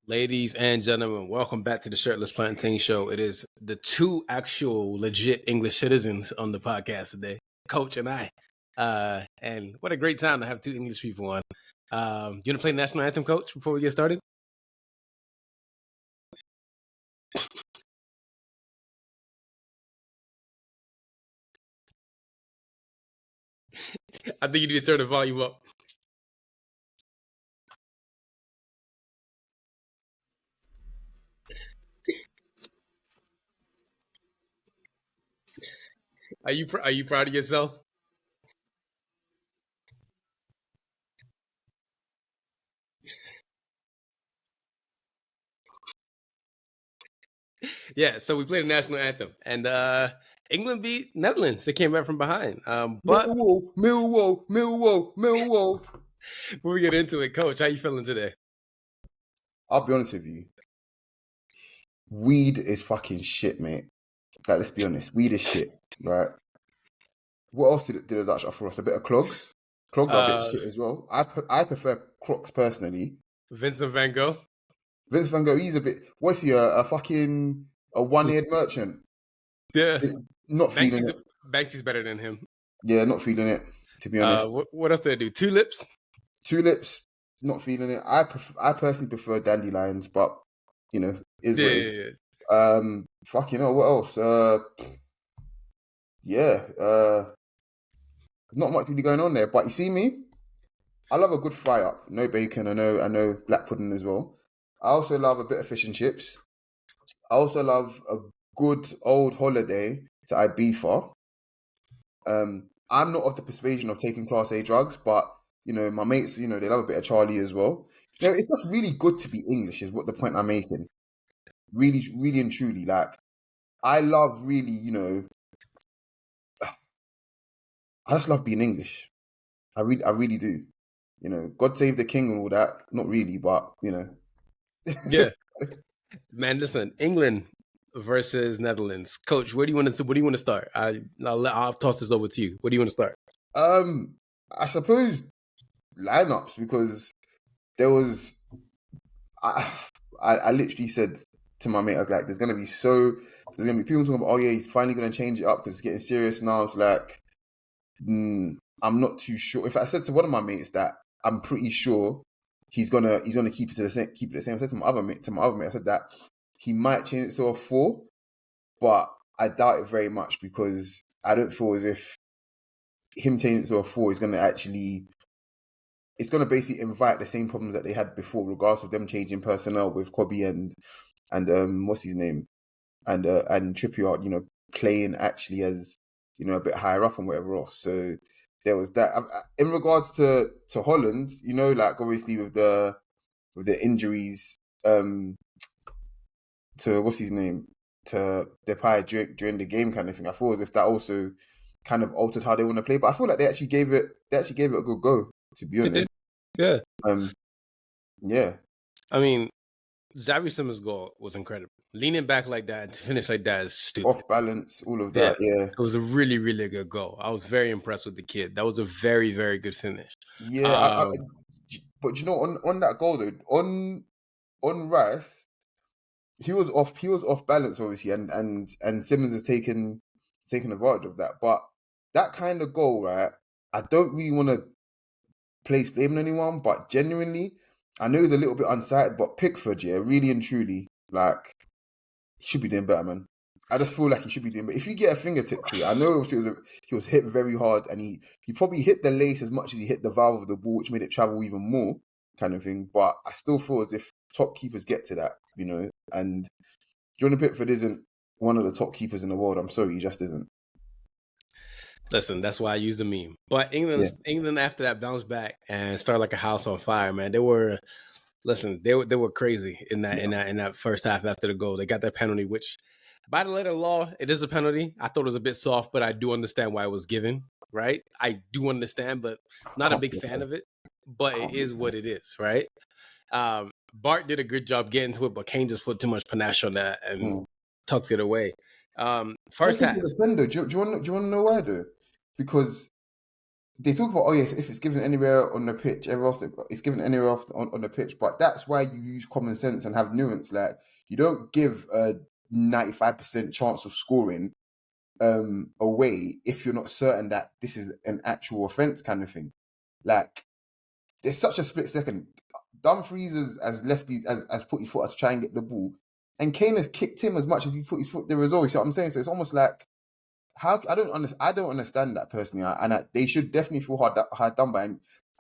Ladies and gentlemen, welcome back to the Shirtless Plantain Show. It is the two actual legit English citizens on the podcast today, Coach and I. And what a great time to have two English people on. You want to play the national anthem, Coach, before we get started? I think you need to turn the volume up. Are you proud of yourself? Yeah, so we played the national anthem, and England beat Netherlands. They came back from behind. But Millwall. before we get into it, Coach, how you feeling today? I'll be honest with you. Weed is fucking shit, mate. Like, let's be honest. Weed is shit, right? What else did the Dutch offer us? A bit of clogs? Clogs are a bit shit as well. I prefer Crocs personally. Vincent van Gogh. Vince van Gogh, he's a bit... What's he, a one-eared merchant? Yeah. Not feeling it. Banksy's better than him. Yeah, not feeling it, to be honest. What else did I do? Tulips? Tulips, not feeling it. I personally prefer dandelions, but, you know, is what it is. Yeah. Fucking hell, what else? Not much really going on there. But you see me, I love a good fry up. No bacon. I know black pudding as well. I also love a bit of fish and chips. I also love a good old holiday to Ibiza. I'm not of the persuasion of taking Class A drugs, but you know my mates, you know they love a bit of Charlie as well. You know, it's just really good to be English, is what the point I'm making. Really, really and truly, like I love really, you know. I just love being English. I really do. You know, God save the king and all that. Not really, but you know. Yeah, man. Listen, England versus Netherlands, Coach. Where do you want to start? I'll toss this over to you. Where do you want to start? I suppose lineups, because there was. I literally said to my mate, I was like, there's gonna be people talking about, oh yeah, he's finally gonna change it up because it's getting serious now. It's like, I'm not too sure. In fact, I said to one of my mates that I'm pretty sure he's gonna keep it the same. I said to my other mate, I said that he might change it to a 4, but I doubt it very much because I don't feel as if him changing it to a 4 is gonna actually. It's gonna basically invite the same problems that they had before, regardless of them changing personnel with Kobe and what's his name and Trippier, you know, playing actually as, you know, a bit higher up and whatever else. So there was that. In regards to Holland, you know, like obviously with the injuries to what's his name, to Depay during the game kind of thing, I thought as if that also kind of altered how they want to play. But I feel like they actually gave it a good go, to be honest. Yeah. Yeah. I mean, Xavi Simons' goal was incredible. Leaning back like that and to finish like that is stupid. Off balance, all of that, yeah. It was a really, really good goal. I was very impressed with the kid. That was a very, very good finish. Yeah, but you know, on that goal though, on Rice, he was off balance obviously, and Simmons has taken advantage of that. But that kind of goal, right? I don't really want to place blame on anyone, but genuinely, I know he's a little bit unsighted, but Pickford, yeah, really and truly, like, he should be doing better, man. I just feel like he should be doing better. If you get a fingertip to it, I know he was hit very hard, and he probably hit the lace as much as he hit the valve of the ball, which made it travel even more, kind of thing. But I still feel as if top keepers get to that, you know. And Jordan Pickford isn't one of the top keepers in the world. I'm sorry, he just isn't. Listen, that's why I use the meme. But England after that bounced back and started like a house on fire, man. They were crazy in that first half after the goal. They got that penalty, which by the letter of law, it is a penalty. I thought it was a bit soft, but I do understand why it was given, right? I do understand, but not a big fan of it. But it is what it is, right? Bart did a good job getting to it, but Kane just put too much panache on that and tucked it away. First half. Do you want to know why though? Because they talk about, oh yeah, if it's given anywhere on the pitch, everywhere else it's given anywhere else on the pitch. But that's why you use common sense and have nuance. Like, you don't give a 95% chance of scoring away if you're not certain that this is an actual offense, kind of thing. Like, there's such a split second. Dumfries has left as put his foot out to try and get the ball, and Kane has kicked him as much as he put his foot there as well. You see what I'm saying? So it's almost like, how I don't understand that personally, and they should definitely feel hard done by.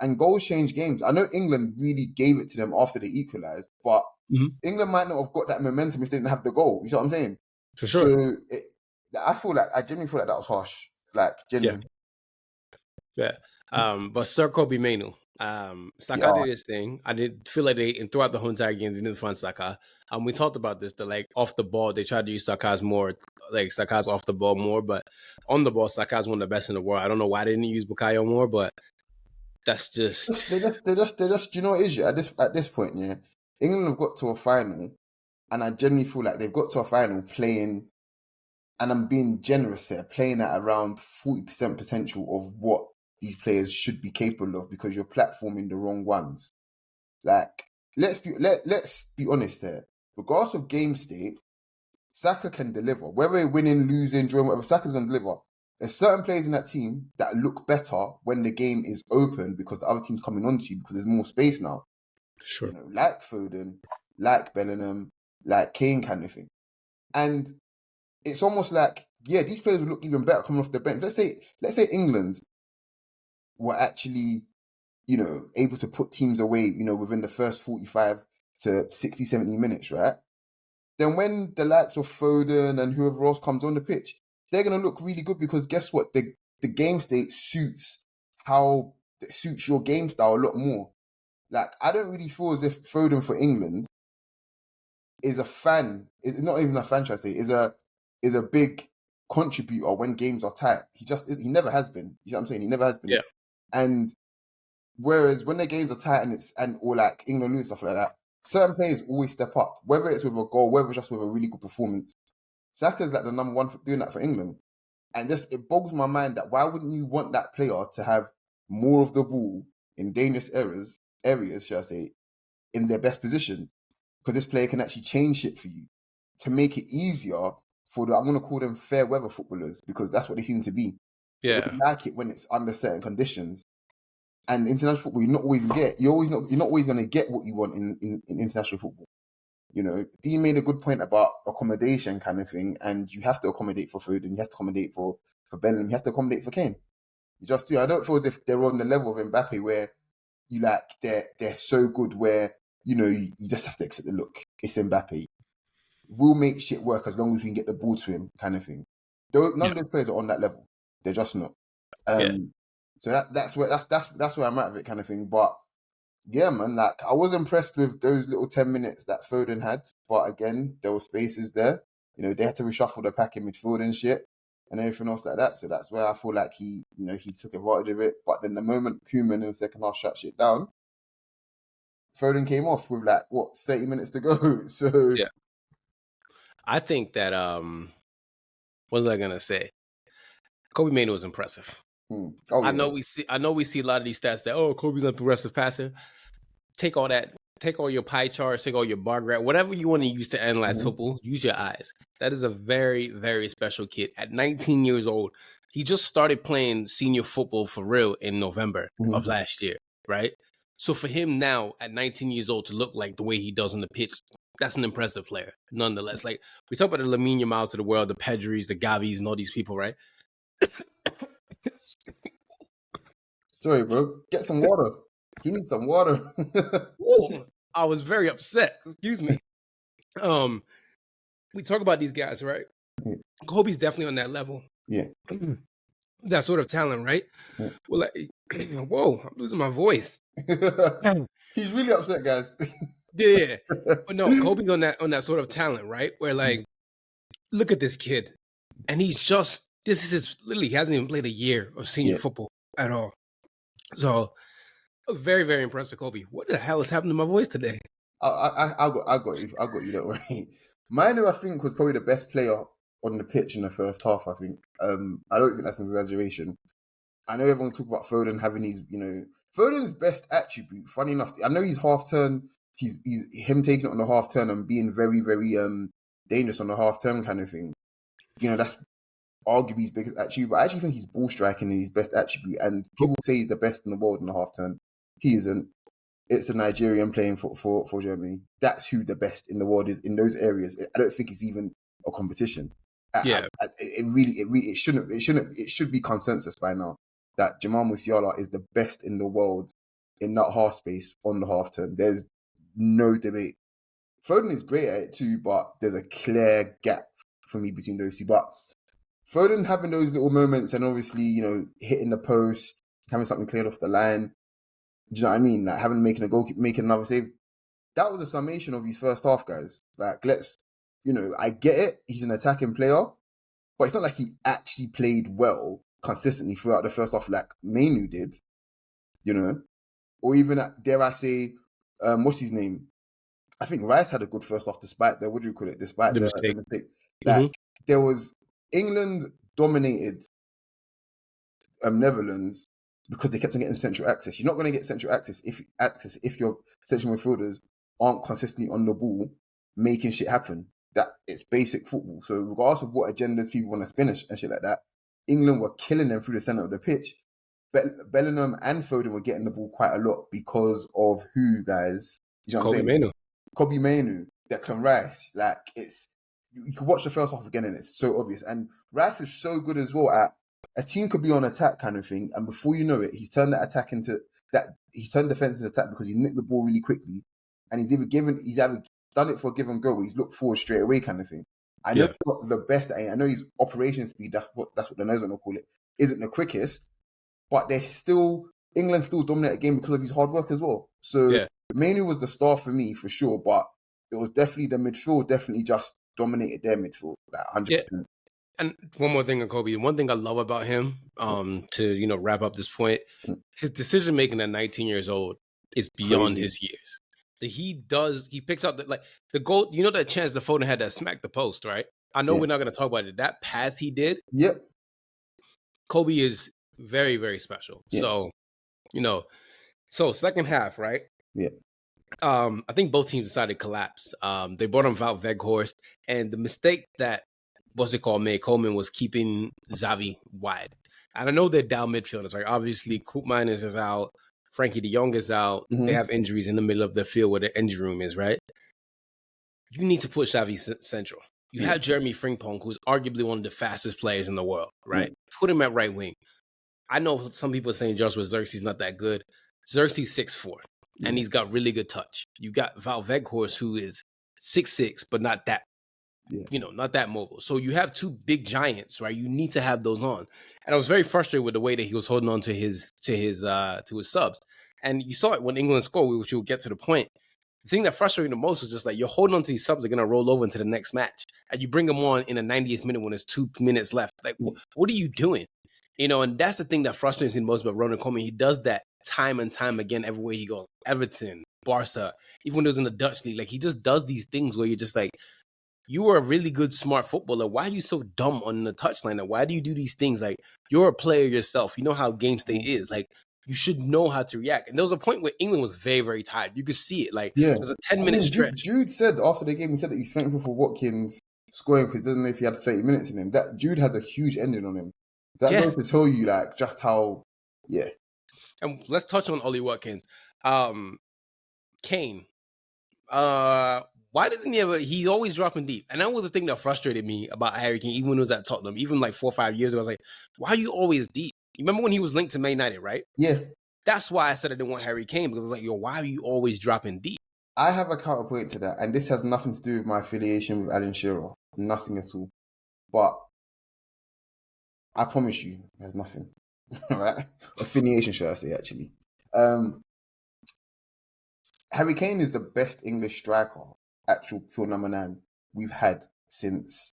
And goals change games. I know England really gave it to them after they equalised, but England might not have got that momentum if they didn't have the goal. You see what I'm saying? For sure. So I genuinely feel like that was harsh. Like, genuinely. Yeah. But Sir Kobe Mainu, Saka did his thing. I did feel like throughout the whole entire game, they didn't find Saka. We talked about this, the like off the ball, they tried to use Saka's off the ball more, but on the ball, Saka's one of the best in the world. I don't know why they didn't use Bukayo more, but that's just they just you know what it is, yeah? At this point, yeah, England have got to a final, and I genuinely feel like they've got to a final playing, and I'm being generous here, playing at around 40% potential of what these players should be capable of, because you're platforming the wrong ones. Like, let's be honest here. Regardless of game state, Saka can deliver. Whether we're winning, losing, drawing, whatever, Saka's going to deliver. There's certain players in that team that look better when the game is open because the other team's coming onto you because there's more space now. sure. You know, like Foden, like Bellingham, like Kane, kind of thing. And it's almost like, yeah, these players will look even better coming off the bench. Let's say England were actually, you know, able to put teams away, you know, within the first 45 to 60, 70 minutes, right? Then when the likes of Foden and whoever else comes on the pitch, they're going to look really good, because guess what? The game state suits your game style a lot more. Like, I don't really feel as if Foden for England is is not even a fan, should I say, is a big contributor when games are tight. He never has been. You know what I'm saying? He never has been. Yeah. And whereas when the games are tight or like England lose, stuff like that, certain players always step up, whether it's with a goal, whether it's just with a really good performance. Saka's like the number one for doing that for England. And it boggles my mind that why wouldn't you want that player to have more of the ball in dangerous areas, should I say, in their best position? Because this player can actually change shit for you to make it easier for I'm going to call them fair weather footballers, because that's what they seem to be. Yeah. They like it when it's under certain conditions. And international football, you're not always going to get what you want in international football. You know, Dean made a good point about accommodation, kind of thing, and you have to accommodate for Foden, you have to accommodate for Bellingham, you have to accommodate for Kane. You just do. I don't feel as if they're on the level of Mbappe where you like they're so good where, you know, you just have to accept the look. It's Mbappe. We'll make shit work as long as we can get the ball to him, kind of thing. None of those players are on that level. They're just not. So that's where I'm at with it, kind of thing. But yeah, man, like, I was impressed with those little 10 minutes that Foden had. But again, there were spaces there. You know, they had to reshuffle the pack in midfield and shit and everything else like that. So that's where I feel like he took advantage of it. But then the moment Koeman in the second half shut shit down, Foden came off with 30 minutes to go. So yeah, I think that what was I gonna say? Kobe Mainu was impressive. Oh, I yeah. know we see a lot of these stats that Kobe's a progressive passer. Take all your pie charts, take all your bar graph, whatever you want to use to analyze football, use your eyes. That is a very, very special kid. At 19 years old, he just started playing senior football for real in November of last year, right? So for him now, at 19 years old, to look like the way he does on the pitch, that's an impressive player, nonetheless. Like, we talk about the Lamine Yamals of the world, the Pedris, the Gavis, and all these people, right? Sorry, bro. Get some water. He needs some water. Ooh, I was very upset. Excuse me. We talk about these guys, right? Yeah. Kobe's definitely on that level. Yeah. That sort of talent, right? Yeah. Well, like, whoa, I'm losing my voice. He's really upset, guys. Yeah. But no, Kobe's on that sort of talent, right? Where, like, look at this kid. And he hasn't even played a year of senior football at all. So I was very, very impressed with Kobe. What the hell is happening to my voice today? I got you, don't worry. Manu, I think, was probably the best player on the pitch in the first half, I think. I don't think that's an exaggeration. I know everyone talk about Foden having his, Foden's best attribute. Funny enough, I know he's half turn. He's him taking it on the half turn and being very, very dangerous on the half turn kind of thing. That's arguably his biggest attribute. But I actually think his ball striking is his best attribute. And people say he's the best in the world in the half turn. He isn't. It's a Nigerian playing for Germany. That's who the best in the world is in those areas. I don't think it's even a competition. Yeah. It should be consensus by now that Jamal Musiala is the best in the world in that half space on the half turn. There's no debate. Foden is great at it too, but there's a clear gap for me between those two. But Foden having those little moments and obviously, hitting the post, having something cleared off the line, do you know what I mean? Like making a goal, making another save. That was a summation of his first half, guys. Like, I get it. He's an attacking player, but it's not like he actually played well consistently throughout the first half like Mainu did, or even, dare I say, what's his name? I think Rice had a good first half despite the mistake. Like, there was England dominated Netherlands because they kept on getting central access. You're not going to get central access if your central midfielders aren't consistently on the ball making shit happen. That it's basic football. So regardless of what agendas people want to spin and shit like that, England were killing them through the centre of the pitch. Bellingham and Foden were getting the ball quite a lot because of who, guys? You know what I'm saying? Kobbie Mainoo, Declan Rice. Like, you can watch the first half again and it's so obvious. And Rice is so good as well at a team could be on attack kind of thing, and before you know it, he's turned that attack into that. He's turned defense into attack because he nicked the ball really quickly, and he's either done it for a give and go, where he's looked forward straight away kind of thing. I know he's not the best at it. I know his operation speed. That's what the nose will call it. Isn't the quickest, but England still dominate the game because of his hard work as well. So Mainoo was the star for me for sure, but it was definitely the midfield. Definitely just dominated their midfield, like 100%. And one more thing on Kobe. One thing I love about him, to wrap up this point, his decision making at 19 years old is beyond his years. He picks out the goal. You know that chance the Foden had that smack the post, right? I know we're not going to talk about it. That pass he did. Yep. Kobe is very, very special. Yeah. So second half, right? Yeah. I think both teams decided to collapse. They brought on Wout Weghorst, and the mistake that Koeman was keeping Xavi wide. And I know they're down midfielders, right? Obviously, Koopman is out. Frankie de Jong is out. Mm-hmm. They have injuries in the middle of the field where the injury room is, right? You need to put Xavi central. You have Jeremy Frimpong, who's arguably one of the fastest players in the world, right? Put him at right wing. I know some people are saying Joshua Xerxes not that good. Xerxes 6'4", and he's got really good touch. You got Wout Weghorst, who is 6'6", but not that, not that mobile. So you have two big giants, right? You need to have those on. And I was very frustrated with the way that he was holding on to his subs. And you saw it when England scored, which we'll get to the point. The thing that frustrated me the most was just like, you're holding on to these subs that are going to roll over into the next match. And you bring them on in the 90th minute when there's 2 minutes left. Like, what are you doing? And that's the thing that frustrates me the most about Ronald Koeman. He does that time and time again everywhere he goes. Everton, Barca, even when it was in the Dutch league. Like, he just does these things where you're just like, you were a really good, smart footballer. Why are you so dumb on the touchline? Like, why do you do these things? Like, you're a player yourself. You know how game state is. Like, you should know how to react. And there was a point where England was very, very tired. You could see it. Like, there's a 10-minute stretch. Jude said after the game, he said that he's thankful for Watkins scoring because he doesn't know if he had 30 minutes in him. That Jude has a huge ending on him. That goes to tell you, like, just how, And let's touch on Ollie Watkins. Kane. Why doesn't he's always dropping deep. And that was the thing that frustrated me about Harry Kane, even when he was at Tottenham, even like 4 or 5 years ago. I was like, why are you always deep? You remember when he was linked to Man United, right? Yeah. That's why I said I didn't want Harry Kane, because I was like, why are you always dropping deep? I have a counterpoint to that, and this has nothing to do with my affiliation with Alan Shearer. Nothing at all. But I promise you, it has nothing. Right? Affiliation, should I say, actually. Harry Kane is the best English striker, actual pure number 9, we've had since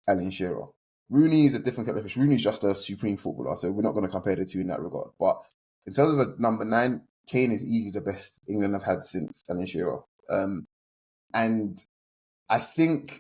Alan Shearer. Rooney is a different kind of fish. Rooney's just a supreme footballer, so we're not going to compare the two in that regard. But in terms of a number 9, Kane is easily the best England have had since Alan Shearer. And I think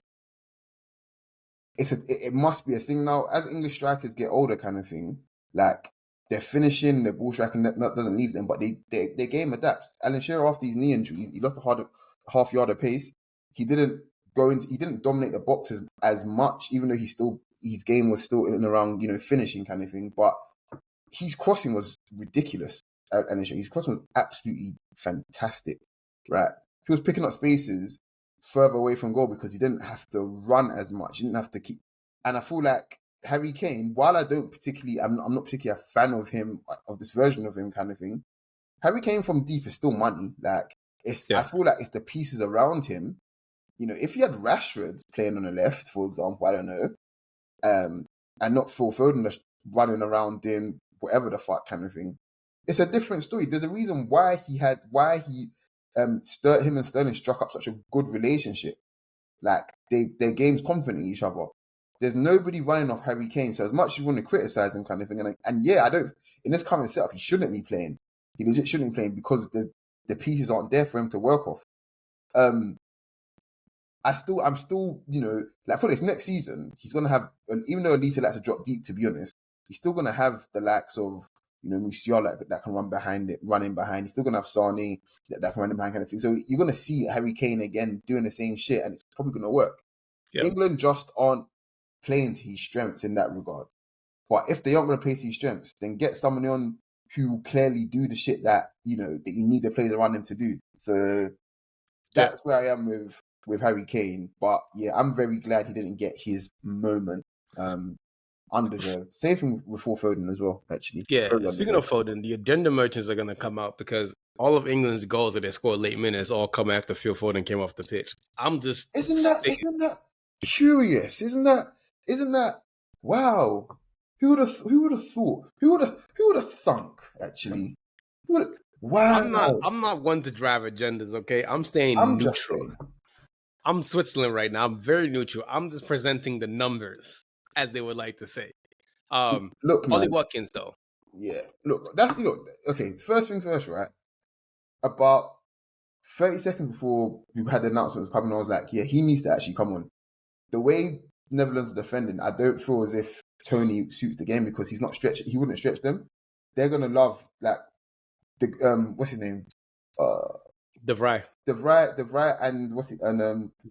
it must be a thing now. As English strikers get older kind of thing, like, they're finishing, the ball striking doesn't leave them, but their game adapts. Alan Shearer, after his knee injury, he lost a half yard of pace. He didn't dominate the box as much, even though his game was still in and around, finishing kind of thing. But his crossing was ridiculous. And his crossing was absolutely fantastic, right? He was picking up spaces further away from goal because he didn't have to run as much. He didn't have to keep. And I feel like Harry Kane, while I'm not particularly a fan of him, of this version of him kind of thing, Harry Kane from deep is still money. Like, I feel like it's the pieces around him. If you had Rashford playing on the left, for example, I don't know, and not Phil Foden just running around doing whatever the fuck kind of thing, it's a different story. There's a reason why him and Sterling struck up such a good relationship. Like, their games complement each other. There's nobody running off Harry Kane, so as much as you want to criticize him kind of thing, and yeah, I don't, in this current setup, he shouldn't be playing. He legit shouldn't be playing because the pieces aren't there for him to work off. I'm still, like, put this next season, he's going to have, even though Elisa likes to drop deep, to be honest, he's still going to have the likes of, Musiala that can running behind. He's still going to have Sane that can run behind kind of thing. So you're going to see Harry Kane again doing the same shit, and it's probably going to work. Yep. England just aren't playing to his strengths in that regard. But if they aren't going to play to his strengths, then get someone on who clearly do the shit that, that you need the players around him to do. So that's where I am with Harry Kane. But yeah, I'm very glad he didn't get his moment. Undeserved. Same thing with Phil Foden as well, actually. Yeah, speaking of Foden, the agenda merchants are going to come out because all of England's goals that they scored late minutes all come after Phil Foden came off the pitch. I'm just isn't that curious? Isn't that wow? Who would have thought? Who would have thunk? Actually, wow. I'm not one to drive agendas. Okay, I'm staying neutral. I'm Switzerland right now. I'm very neutral. I'm just presenting the numbers, as they would like to say. Look, man. Ollie Watkins, though. Yeah, okay, first things first, right? About 30 seconds before we had the announcements coming, I was like, yeah, he needs to actually come on. The way Netherlands are defending, I don't feel as if Tony suits the game because he wouldn't stretch them. They're going to love, like, what's his name? De Vrij, and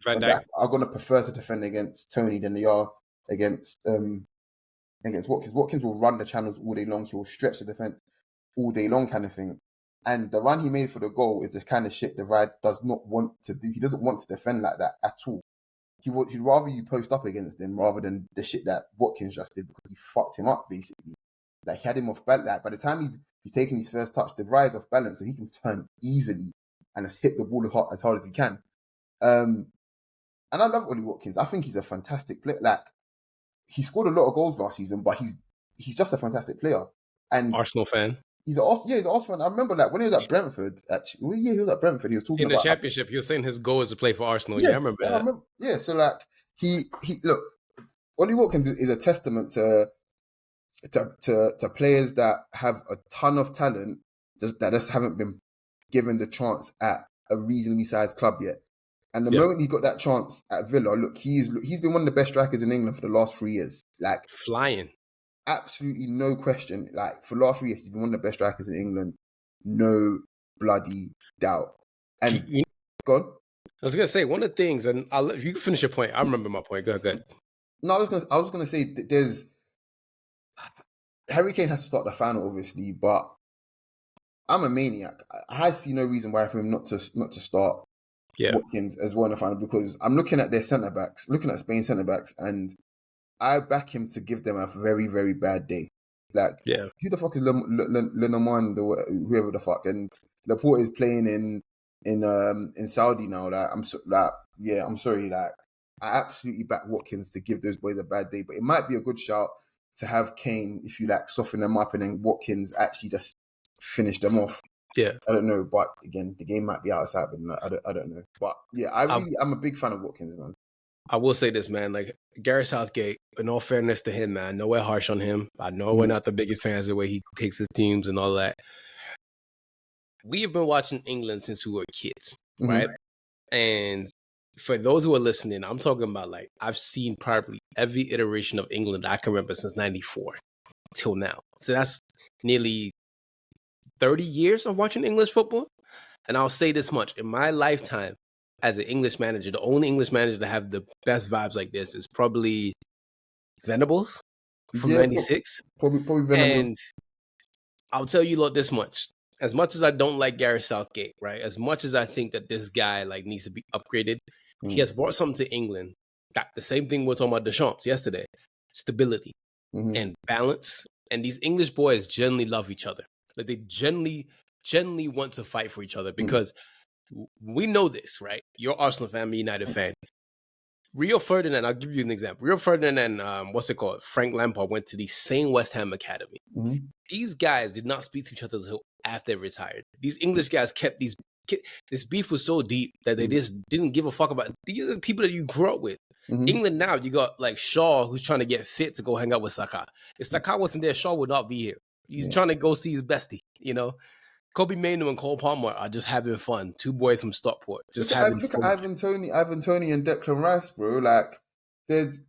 Van Dijk are going to prefer to defend against Tony than they are against Watkins. Watkins will run the channels all day long. He will stretch the defense all day long, kind of thing. And the run he made for the goal is the kind of shit the Vrij does not want to do. He doesn't want to defend like that at all. He'd rather you post up against him rather than the shit that Watkins just did because he fucked him up, basically. Like, he had him off balance. Like, by the time he's taking his first touch, the Vrij is off balance, so he can turn easily and just hit the ball as hard as he can. And I love Ollie Watkins. I think he's a fantastic player. Like, he scored a lot of goals last season, but he's just a fantastic player. And Arsenal fan. He's an Arsenal fan. I remember, like, when he was at Brentford, actually. Well, yeah, he was at Brentford. He was talking about... In the championship, he was saying his goal is to play for Arsenal. Yeah, I remember that. So, like, look, Ollie Watkins is a testament to players that have a ton of talent that just haven't been given the chance at a reasonably sized club yet. And the moment he got that chance at Villa, look, he's been one of the best strikers in England for the last 3 years. Like, flying. Absolutely no question. Like, for the last 3 years, he's been one of the best strikers in England. No bloody doubt. And go on. I was gonna say one of the things, and you can finish your point. I remember my point. Go ahead. No, I was gonna say that there's Harry Kane has to start the final, obviously, but I'm a maniac. I see no reason why for him not to start Watkins as well in the final, because I'm looking at their centre backs, looking at Spain's centre backs, and I back him to give them a very, very bad day. Like, who the fuck is Lenormand or whoever the fuck? And Laporte is playing in Saudi now. Like, I'm sorry. Like, I absolutely back Watkins to give those boys a bad day, but it might be a good shout to have Kane, if you like, soften them up, and then Watkins actually just finish them off. Yeah, I don't know, but again, the game might be outside, but I don't know. But yeah, I'm a big fan of Watkins, man. I will say this, man. Like, Gareth Southgate, in all fairness to him, man, I know we're harsh on him. I know we're not the biggest fans of the way he picks his teams and all that. We have been watching England since we were kids, right? And for those who are listening, I'm talking about, like, I've seen probably every iteration of England I can remember since '94. till now. So that's nearly 30 years of watching English football. And I'll say this much. In my lifetime as an English manager, the only English manager to have the best vibes like this is probably Venables from Yeah, '96. probably Venom. And I'll tell you this much. As much as I don't like Gareth Southgate, right? As much as I think that this guy like needs to be upgraded, he has brought something to England. That the same thing was on my Deschamps yesterday. Stability and balance. And these English boys generally love each other. Like they generally want to fight for each other because we know this, right? You're Arsenal fan, I'm a United fan. Rio Ferdinand, I'll give you an example. Rio Ferdinand and Frank Lampard went to the same West Ham academy. These guys did not speak to each other until after they retired. These English guys kept this beef was so deep that they just didn't give a fuck about it. These are the people that you grew up with. England now, you got like Shaw who's trying to get fit to go hang out with Saka. If Saka wasn't there, Shaw would not be here. He's trying to go see his bestie, you know? Kobe Mainoo and Cole Palmer are just having fun. Two boys from Stockport. Look at Ivan Toney and Declan Rice, bro. Like there's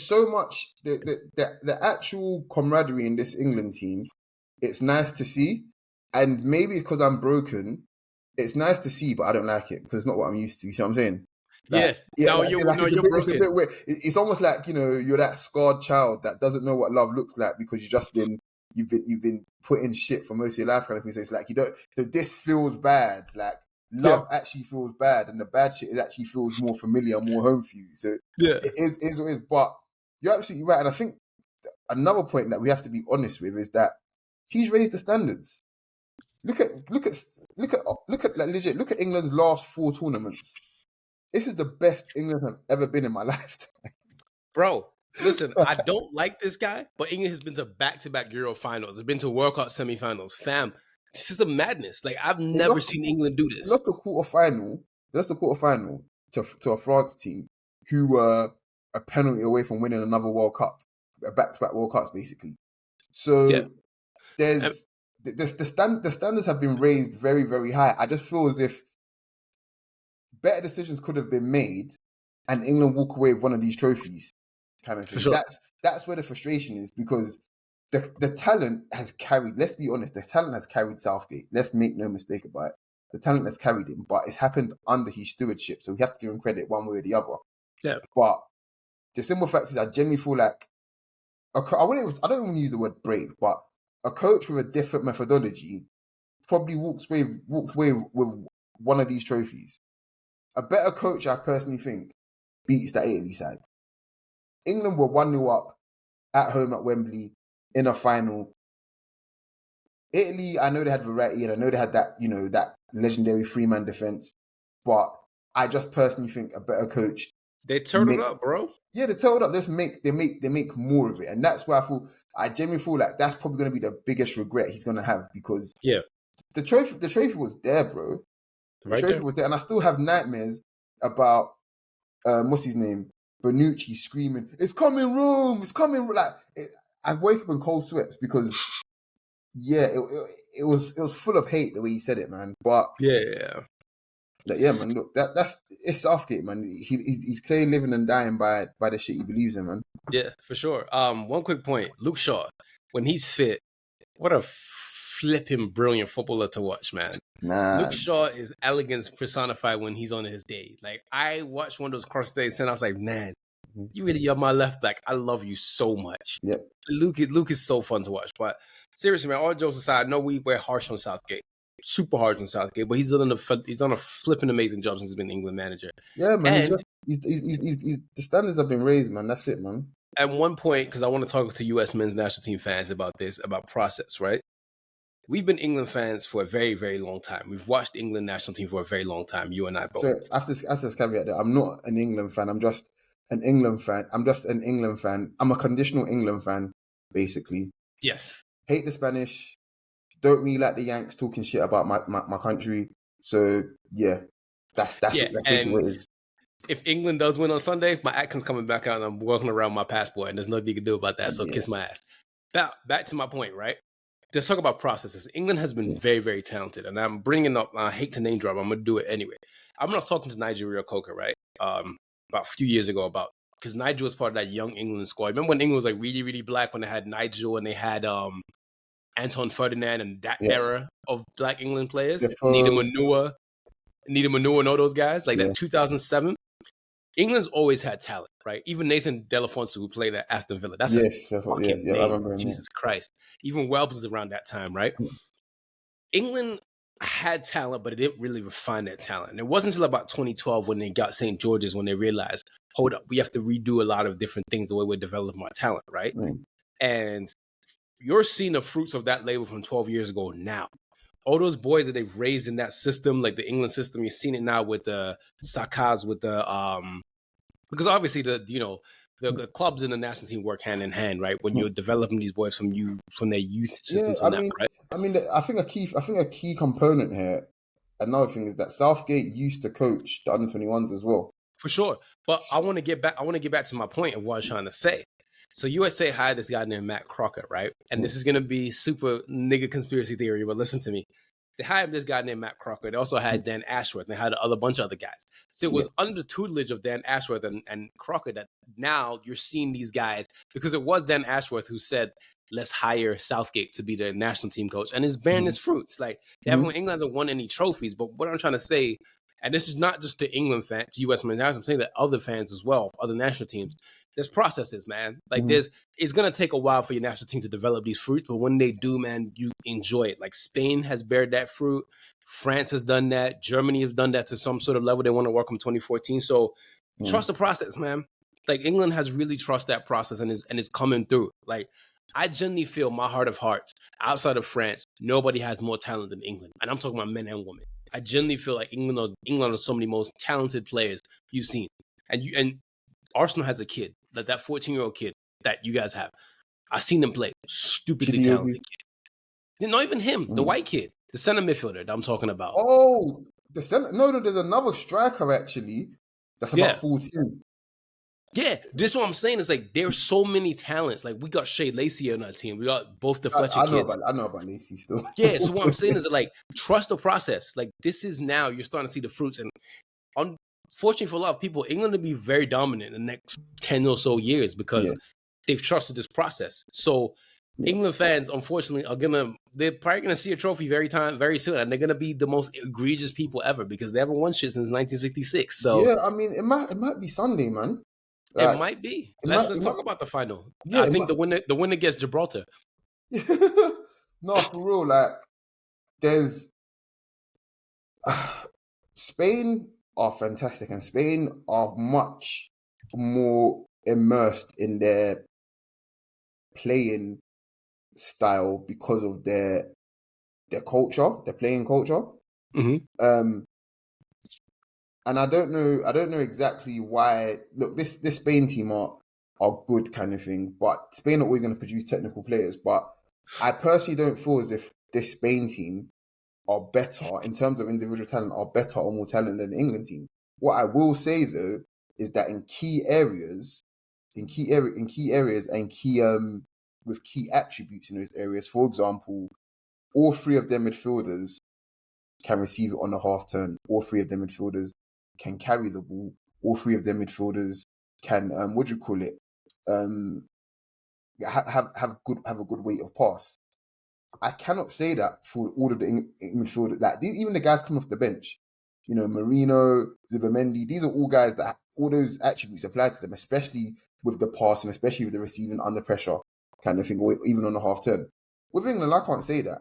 so much the actual camaraderie in this England team. It's nice to see. And maybe because I'm broken, it's nice to see, but I don't like it because it's not what I'm used to. You see what I'm saying? Like, you're broken. It's almost like, you know, you're that scarred child that doesn't know what love looks like because you've been put in shit for most of your life, kind of thing. So it's like this feels bad. Like love actually feels bad, and the bad shit actually feels more familiar, more home for you. So it is what it is. But you're absolutely right, and I think another point that we have to be honest with is that he's raised the standards. Look at like legit. Look at England's last 4 tournaments. This is the best England have ever been in my lifetime, bro. Listen, I don't like this guy, but England has been to back-to-back Euro finals. They've been to World Cup semifinals. Fam, this is a madness. Like I've never seen England do this. Lost the quarterfinal to a France team who were a penalty away from winning another World Cup, back-to-back World Cups, basically. So there's the standards have been raised very, very high. I just feel as if better decisions could have been made, and England walk away with one of these trophies, kind of thing. For sure. That's where the frustration is, because the talent has carried. Let's be honest, the talent has carried Southgate. Let's make no mistake about it. The talent has carried him, but it's happened under his stewardship, so we have to give him credit one way or the other. Yeah. But the simple fact is, I genuinely feel like I don't even use the word brave, but a coach with a different methodology probably walks away with one of these trophies. A better coach, I personally think, beats that Italy side. England were 1-0 up at home at Wembley in a final. Italy, I know they had variety, and I know they had that, you know, that legendary 3-man defense. But I just personally think a better coach. They turned it up, bro. Yeah, they turned it up. They make more of it, and that's why I genuinely feel like that's probably going to be the biggest regret he's going to have, because the trophy was there, bro. The trophy was there, and I still have nightmares about what's his name, Bonucci screaming, "It's coming room, it's coming!" Like I wake up in cold sweats because it was full of hate the way he said it, man. But man, look, it's Southgate, man. He's clearly living and dying by the shit he believes in, man. Yeah, for sure. One quick point: Luke Shaw, when he's fit, what a flipping brilliant footballer to watch, man. Luke Shaw is elegance personified when he's on his day. Like I watched one of those cross days and I was like, man, you really are my left back. I love you so much. Yep. Luke is so fun to watch. But seriously, man, all jokes aside, I know we're harsh on Southgate. Super harsh on Southgate, but he's done a flipping amazing job since he's been England manager. Yeah, man. The standards have been raised, man. That's it, man. At one point, because I want to talk to U.S. men's national team fans about this, about process, right? We've been England fans for a very, very long time. We've watched the England national team for a very long time. You and I both. So after this caveat, that I'm not an England fan. I'm just an England fan. I'm a conditional England fan, basically. Yes. Hate the Spanish. Don't really like the Yanks talking shit about my country. So yeah, that's it. That's basically what it is. If England does win on Sunday, my accent's coming back out and I'm walking around my passport, and there's nothing you can do about that. So kiss my ass. Back to my point, right? Let's talk about processes. England has been very, very talented, and I'm bringing up. I hate to name drop. I'm gonna do it anyway. I'm not talking to Nigeria Coker, right? About a few years ago about because Nigel was part of that young England squad. Remember when England was like really, really black, when they had Nigel and they had Anton Ferdinand and that era of black England players, Nita Manua and all those guys, like that 2007. England's always had talent, right? Even Nathan Delafonte, who played at Aston Villa, that's a fucking name. I remember him, Jesus Christ. Even Wells was around that time, right? England had talent, but it didn't really refine that talent. And it wasn't until about 2012 when they got St. George's when they realized, hold up, we have to redo a lot of different things the way we're developing our talent, right? And you're seeing the fruits of that labor from 12 years ago now. All those boys that they've raised in that system, like the England system, you're seeing it now with the Sakas, with the because obviously the clubs and the national team work hand in hand, right? When you're developing these boys from their youth system to now, right? I mean, I think a key component here. Another thing is that Southgate used to coach the under-21s as well, for sure. But I want to get back to my point of what I was trying to say. So USA hired this guy named Matt Crockett, right? And this is going to be super nigga conspiracy theory, but listen to me. They hired this guy named Matt Crockett. They also had Dan Ashworth. And they had a bunch of other guys. So it was under the tutelage of Dan Ashworth and Crockett that now you're seeing these guys, because it was Dan Ashworth who said, let's hire Southgate to be the national team coach. And it's bearing its fruits. Like, England hasn't won any trophies. But what I'm trying to say, and this is not just to England fans, U.S. men's national, I'm saying that other fans as well, other national teams, there's processes, man. Like it's going to take a while for your national team to develop these fruits, but when they do, man, you enjoy it. Like Spain has bared that fruit. France has done that. Germany has done that to some sort of level. They want to welcome 2014. So trust the process, man. Like England has really trust that process and is coming through. Like I genuinely feel my heart of hearts, outside of France, nobody has more talent than England. And I'm talking about men and women. I genuinely feel like England are some of the most talented players you've seen. And Arsenal has a kid, that 14-year-old kid that you guys have. I've seen them play. Stupidly talented kid. Not even him, the white kid, the center midfielder that I'm talking about. Oh, the center. No, there's another striker actually. That's about 14. Yeah, this is what I'm saying. Is like there's so many talents. Like we got Shea Lacey on our team. We got both the Fletcher kids. I know about Lacey still. Yeah, so what I'm saying is that, like, trust the process. Like this is now you're starting to see the fruits. And unfortunately for a lot of people, England will be very dominant in the next 10 or so years because they've trusted this process. So England fans, unfortunately, they're probably gonna see a trophy very soon, and they're gonna be the most egregious people ever because they haven't won shit since 1966. So yeah, I mean, it might be Sunday, man. It might be. Let's talk about the final. Yeah, I think the winner gets Gibraltar. No, for real. Like, there's Spain are fantastic, and Spain are much more immersed in their playing style because of their culture, their playing culture. And I don't know exactly why. Look, this Spain team are good kind of thing, but Spain are always going to produce technical players. But I personally don't feel as if this Spain team are better in terms of individual talent, are better or more talent than the England team. What I will say though is that in key areas and key with key attributes in those areas, for example, all three of their midfielders can receive it on the half turn. All three of their midfielders can carry the ball. All three of their midfielders can have a good weight of pass. I cannot say that for all of the midfielders. Like even the guys coming off the bench, Marino, Zubimendi, these are all guys that all those attributes apply to them, especially with the pass and especially with the receiving under pressure kind of thing, or even on the half turn. With England, I can't say that.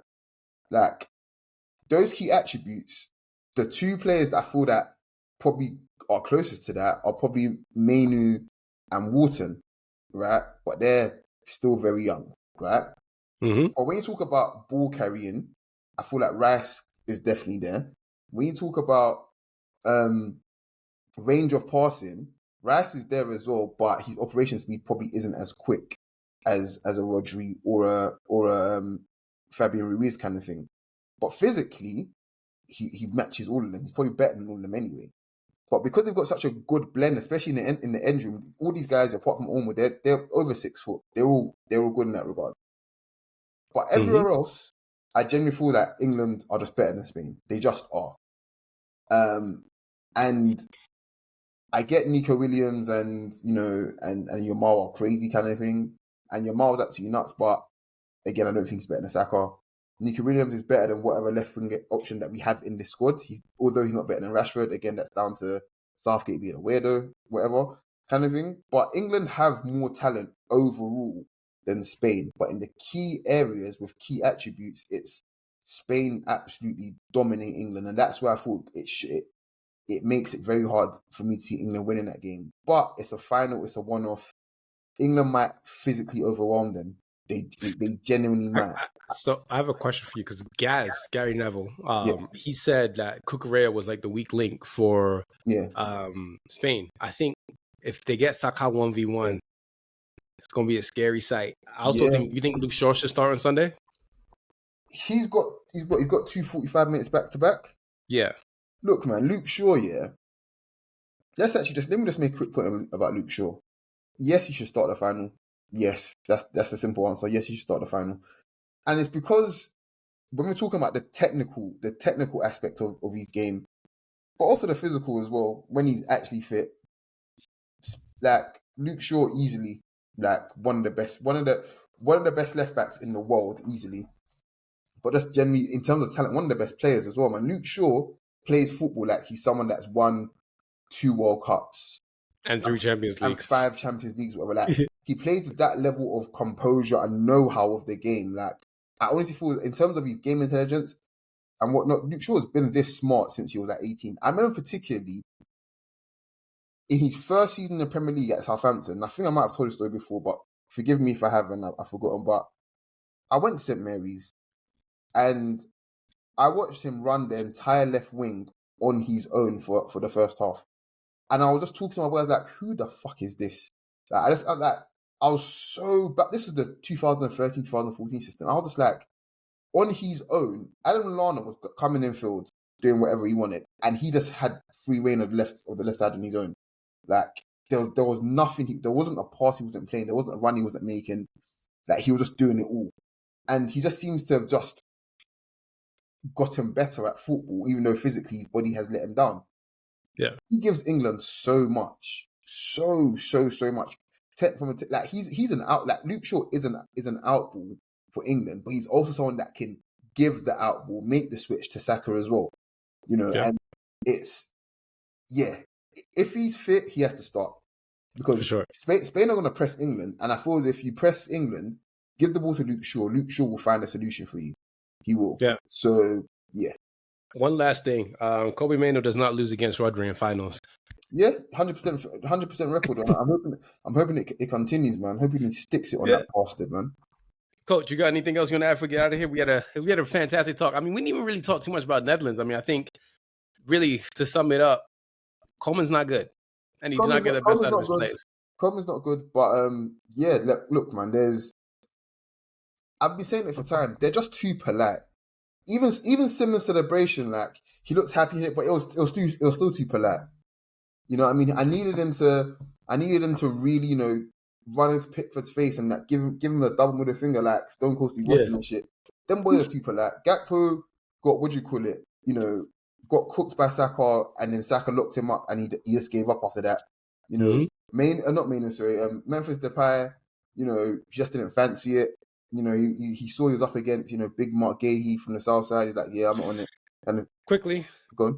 Like those key attributes, the two players that I feel that probably are closest to that are probably Mainu and Wharton, right? But they're still very young, right? But when you talk about ball carrying, I feel like Rice is definitely there. When you talk about range of passing, Rice is there as well, but his operation speed probably isn't as quick as a Rodri or a Fabian Ruiz kind of thing. But physically, he matches all of them. He's probably better than all of them anyway. But because they've got such a good blend, especially in the end room, all these guys, apart from Olmo, they're over 6 foot. They're all good in that regard. But everywhere else, I genuinely feel that England are just better than Spain. They just are. And I get Nico Williams and and Yamal are crazy kind of thing, and Yamal's absolutely nuts. But again, I don't think he's better than Saka. Nico Williams is better than whatever left wing option that we have in this squad. Although he's not better than Rashford. Again, that's down to Southgate being a weirdo, whatever kind of thing. But England have more talent overall than Spain. But in the key areas with key attributes, it's Spain absolutely dominate England, and that's where I thought it makes it very hard for me to see England winning that game. But it's a final, it's a one-off. England might physically overwhelm them. They genuinely might. So I have a question for you because Gary Neville, Yeah. he said that Cucurella was like the weak link for Yeah. Spain. I think if they get Saka 1v1, it's going to be a scary sight. I also think, you think Luke Shaw should start on Sunday? He's got 2 45 minutes back to back. Yeah. Look, man, Luke Shaw, let me just make a quick point about Luke Shaw. Yes, he should start the final. Yes, that's the simple answer. Yes, he should start the final. And it's because when we're talking about the technical aspect of his game, but also the physical as well, when he's actually fit, like Luke Shaw easily, like one of the best left backs in the world, easily. But just generally, in terms of talent, one of the best players as well, man. Luke Shaw plays football like he's someone that's won 2 World Cups and 3 Champions Leagues and 5 Champions Leagues, whatever. Like he plays with that level of composure and know-how of the game. Like I honestly feel, in terms of his game intelligence and whatnot, Luke Shaw has been this smart since he was at 18. I remember particularly in his first season in the Premier League at Southampton. I think I might have told the story before, but forgive me if I haven't. I've forgotten. But I went to St Mary's and I watched him run the entire left wing on his own for the first half. And I was just talking to my boys like, who the fuck is this? Like, I was so bad. This was the 2013, 2014 system. I was just like, on his own, Adam Lallana was coming in field, doing whatever he wanted. And he just had free reign of the left side on his own. Like, there was nothing, there wasn't a pass he wasn't playing, there wasn't a run he wasn't making. Like, he was just doing it all. And he just seems to have just gotten better at football, even though physically his body has let him down. Yeah, he gives England so much, so much. He's an out. Like Luke Shaw is an out ball for England, but he's also someone that can give the out ball, make the switch to Saka as well. And it's if he's fit, he has to start because sure. Spain are going to press England, and I feel if you press England, give the ball to Luke Shaw. Luke Shaw will find a solution for you. He will. Yeah. So yeah. One last thing, Kobe Mainoo does not lose against Rodri in finals. Yeah, 100% record. I'm hoping it continues, man. I'm hoping he sticks it on that bastard, man. Coach, you got anything else you want to add before we get out of here? We had a fantastic talk. I mean, we didn't even really talk too much about Netherlands. I mean, I think really to sum it up, Coleman's not good, and he did not get the best out of his players. Coleman's not good, but look, man. I've been saying it for time. They're just too polite. Even Simmons' celebration, like he looks happy, but it was still too polite. You know what I mean? I needed him to really, run into Pickford's face and like give him a double middle finger like Stone Cold Steve Austin and shit. Them boys are too polite. Gakpo got got cooked by Saka, and then Saka locked him up, and he just gave up after that. Memphis Depay, he just didn't fancy it. He saw he was up against, big Mark Gahey from the south side. He's like, yeah, I'm not on it. And quickly,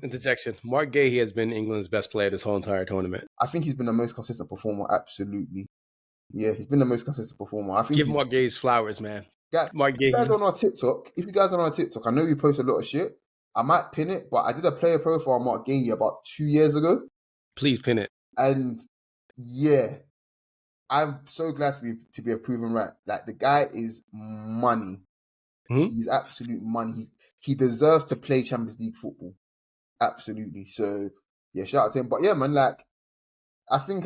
interjection. Mark Gahey has been England's best player this whole entire tournament. I think he's been the most consistent performer, absolutely. Yeah, he's been the most consistent performer. I think give Mark Gahey's flowers, man. Mark Gahey. If you guys are on our TikTok, I know you post a lot of shit. I might pin it, but I did a player profile on Mark Gahey about 2 years ago. Please pin it. And yeah, I'm so glad to be proven right. Like the guy is money. Mm-hmm. He's absolute money. He deserves to play Champions League football. Absolutely. So yeah, shout out to him. But yeah, man, like I think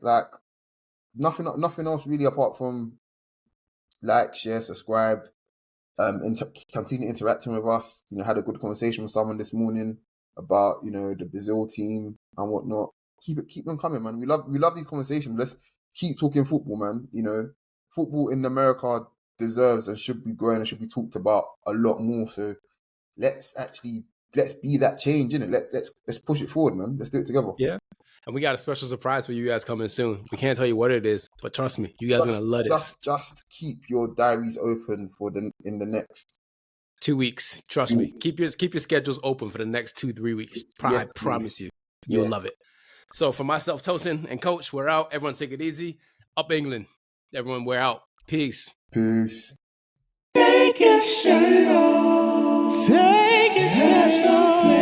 like nothing else really apart from like, share, subscribe, continue interacting with us. Had a good conversation with someone this morning about the Brazil team and whatnot. Keep them coming, man. We love these conversations. Let's keep talking football, man. Football in America deserves and should be growing and should be talked about a lot more. So let's actually let's be that change, innit? Let's push it forward, man. Let's do it together. Yeah. And we got a special surprise for you guys coming soon. We can't tell you what it is, but trust me, you guys are gonna love this. Just keep your diaries open in the next 2 weeks. Trust me. Keep your schedules open for the next 2-3 weeks. I promise you, you'll love it. So for myself, Tosin, and Coach, we're out. Everyone take it easy. Up England. Everyone, we're out. Peace. Peace. Take your shirt off. Take your shirt off.